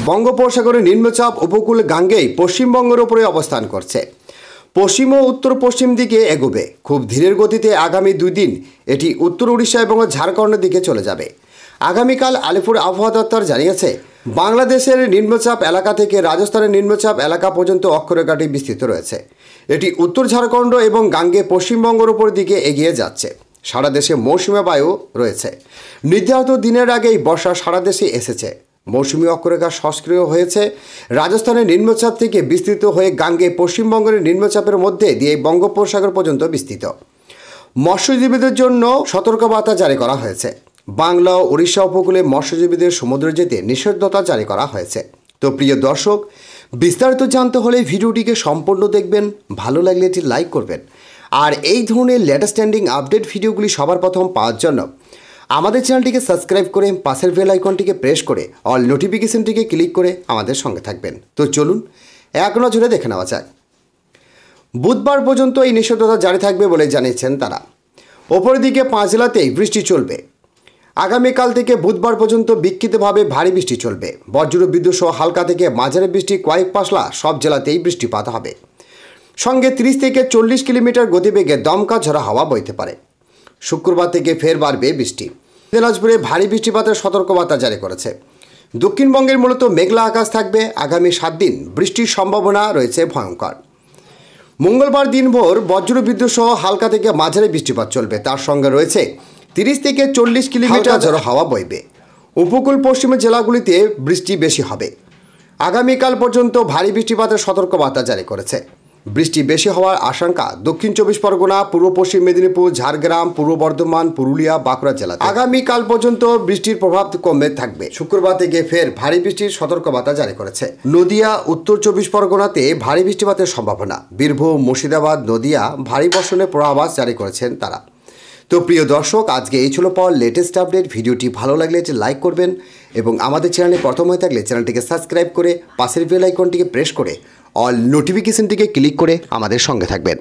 বঙ্গোপসাগরে নিম্নচাপ উপকূল গাঙ্গেয় পশ্চিমবঙ্গের উপরে অবস্থান করছে। পশ্চিম ও উত্তর পশ্চিম দিকে এগোবে। খুব ধীরের গতিতে আগামী 2 দিন এটি উত্তর উড়িষ্যা এবং ঝাড়খণ্ডের দিকে চলে যাবে। আগামীকাল আলিপুর আবহাওয়া দপ্তর জানিয়েছে, বাংলাদেশের নিম্নচাপ এলাকা থেকে রাজস্থানের নিম্নচাপ এলাকা পর্যন্ত অক্ষরেখাটি বিস্তৃত রয়েছে। এটি উত্তর ঝাড়খণ্ড এবং গাঙ্গে পশ্চিমবঙ্গের উপর দিকে এগিয়ে যাচ্ছে। সারা দেশে মৌসুমী বায়ু রয়েছে। নির্ধারিত দিনের আগেই বর্ষা সারা দেশে এসেছে। মৌসুমী অক্ষরেখা সক্রিয় হয়েছে। রাজস্থানের নিম্নচাপ থেকে বিস্তৃত হয়ে গাঙ্গে পশ্চিমবঙ্গের নিম্নচাপের মধ্যে দিয়ে বঙ্গোপসাগর পর্যন্ত বিস্তৃত। মৎস্যজীবীদের জন্য সতর্কবার্তা জারি করা হয়েছে। বাংলা ও উড়িষ্যা উপকূলে মৎস্যজীবীদের সমুদ্রে যেতে নিষেধাজ্ঞা জারি করা হয়েছে। তো প্রিয় দর্শক, বিস্তারিত জানতে হলে ভিডিওটিকে সম্পূর্ণ দেখবেন। ভালো লাগলে এটি লাইক করবেন। আর এই ধরনের লেটেস্ট ট্রেন্ডিং আপডেট ভিডিওগুলি সবার প্রথম পাওয়ার জন্য আমাদের চ্যানেলটিকে সাবস্ক্রাইব করে পাশের বেল আইকনটিকে প্রেস করে অল নোটিফিকেশনটিকে ক্লিক করে আমাদের সঙ্গে থাকবেন। তো চলুন এক নজরে দেখে নেওয়া যাক। বুধবার পর্যন্ত এই নিষেধাজ্ঞা জারি থাকবে বলে জানিয়েছেন তারা। ওপরের দিকে 5 জেলাতেই বৃষ্টি চলবে। আগামীকাল থেকে বুধবার পর্যন্ত বিক্ষিপ্তভাবে ভারী বৃষ্টি চলবে। বজ্র বিদ্যুৎ সহ হালকা থেকে মাঝারি বৃষ্টি কয়েক পাশলা সব জেলাতেই বৃষ্টিপাত হবে। সঙ্গে 30 থেকে 40 কিলোমিটার গতিবেগে দমকা ঝড়ো হাওয়া বইতে পারে। শুক্রবার থেকে ফের বাড়বে বৃষ্টি। দিনাজপুরে ভারী বৃষ্টিপাতের সতর্কবার্তা জারি করেছে। দক্ষিণবঙ্গের মূলত মেঘলা আকাশ থাকবে। আগামী 7 দিন বৃষ্টির সম্ভাবনা রয়েছে ভয়ঙ্কর। মঙ্গলবার দিনভর বজ্র বিদ্যুৎ সহ হালকা থেকে মাঝারি বৃষ্টিপাত চলবে। তার সঙ্গে রয়েছে 30 থেকে 40 কিলোমিটার ঝড়ো হাওয়া বইবে। উপকূল পশ্চিমের জেলাগুলিতে বৃষ্টি বেশি হবে। আগামীকাল পর্যন্ত ভারী বৃষ্টিপাতের সতর্কবার্তা জারি করেছে। বৃষ্টি বেশি হওয়ার আশঙ্কা দক্ষিণ 24 পরগনা, পূর্ব পশ্চিম মেদিনীপুর, ঝাড়গ্রাম, পূর্ব বর্ধমান, পুরুলিয়া, বাঁকুড়া জেলাতে আগামীকাল পর্যন্ত বৃষ্টির প্রভাব কমে থাকবে। শুক্রবার থেকে ফের ভারী বৃষ্টির সতর্কবার্তা জারি করেছে। নদিয়া, উত্তর 24 পরগনাতে ভারী বৃষ্টিপাতের সম্ভাবনা। বীরভূম, মুর্শিদাবাদ, নদিয়া ভারী বর্ষণের পূর্বাভাস জারি করেছেন তারা। তো প্রিয় দর্শক, আজকে এই ছিল পাওয়ার লেটেস্ট আপডেট। ভিডিওটি ভালো লাগলে এটি লাইক করবেন এবং আমাদের চ্যানেলে প্রথম হয়ে থাকলে চ্যানেলটিকে সাবস্ক্রাইব করে পাশের বেল আইকনটিকে প্রেস করে অল নোটিফিকেশনটিকে ক্লিক করে আমাদের সঙ্গে থাকবেন।